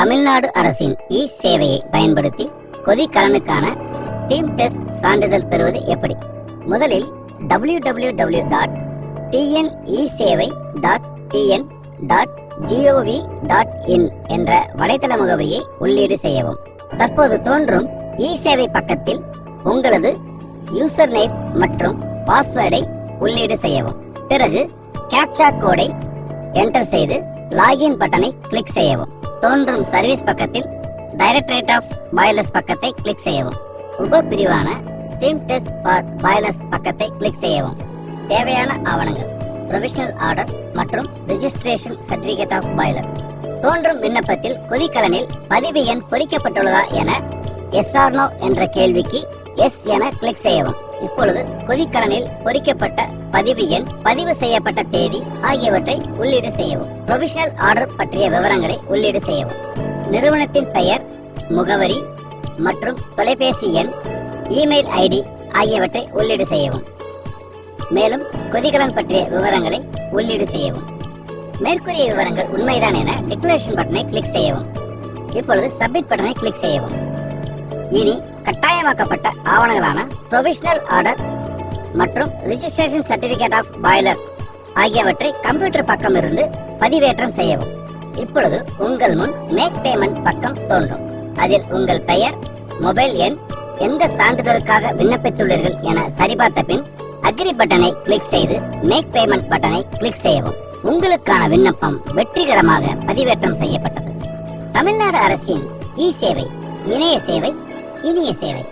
தமிழ்நாடு அரசின் சேவையை பயன்படுத்தி கொதிக்கலனுக்கான ஸ்டீம் டெஸ்ட் சான்றிதழ் பெறுவது எப்படி? முதலில் www.tnesevai.tn.gov.in என்ற வலைத்தள முகவரியை உள்ளீடு செய்யவும். தற்போது தோன்றும் சேவை பக்கத்தில் உங்களது யூசர் நேம் மற்றும் பாஸ்வேர்டை உள்ளீடு செய்யவும். பிறகு கேப்சா கோடை என்டர் செய்து லாகின் பட்டனை கிளிக் செய்யவும். தோன்றும் சர்வீஸ் பக்கத்தில் டைரக்டரேட் ஆஃப் பாய்லர்ஸ் பக்கத்தை கிளிக் செய்யவும். உப பிரிவான ஸ்டீம் டெஸ்ட் ஃபார் பாய்லர்ஸ் பக்கத்தை கிளிக் செய்யவும். தேவையான ஆவணங்கள் ப்ரொவிஷனல் ஆர்டர் மற்றும் ரெஜிஸ்ட்ரேஷன் சர்டிபிகேட் ஆஃப் பாய்லர். தோன்றும் விண்ணப்பத்தில் கொதிக்கலனில் பதிவு எண் பொறிக்கப்பட்டுள்ளதா என எஸ் ஆர் நோ என்ற கேள்விக்கு எஸ் என கிளிக் செய்யவும். இப்பொழுது கொதிக்கலனில் பொறிக்கப்பட்ட பதிவு எண், பதிவு செய்யப்பட்ட தேதி ஆகியவற்றை உள்ளீடு செய்யவும். ப்ரொவிஷனல் ஆர்டர் பற்றிய விவரங்களை உள்ளீடு செய்யவும். நிறுவனத்தின் பெயர், முகவரி மற்றும் தொலைபேசி எண், இமெயில் ஐடி ஆகியவற்றை உள்ளீடு செய்யவும். மேலும் கொதிக்கலன் பற்றிய விவரங்களை உள்ளீடு செய்யவும். மேற்கூறிய விவரங்கள் உண்மைதான் என டிக்ளரேஷன் பட்டனை கிளிக் செய்யவும். இப்பொழுது சப்மிட் பட்டனை கிளிக் செய்யவும். இனி கட்டாயமாக்கப்பட்ட ஆவணங்களான ப்ரொவிஷனல் ஆர்டர் மற்றும் ரெஜிஸ்ட்ரேஷன் சர்டிபிகேட் ஆஃப் பாய்லர் ஆகியவற்றை கம்ப்யூட்டர் பக்கம் இருந்து பதிவேற்றம் செய்யவும். இப்பொழுது உங்கள் முன் மேக் பேமெண்ட் பக்கம் தோன்றும். அதில் உங்கள் பெயர், மொபைல் எண், எந்த சான்றிதழுக்காக விண்ணப்பித்துள்ளீர்கள் என சரிபார்த்த பின் அக்ரி பட்டனை கிளிக் செய்து மேக் பேமெண்ட் பட்டனை கிளிக் செய்யவும். உங்களுக்கான விண்ணப்பம் வெற்றிகரமாக பதிவேற்றம் செய்யப்பட்டது. தமிழ்நாடு அரசின் சேவை, இணைய சேவை, இனிய சேவை.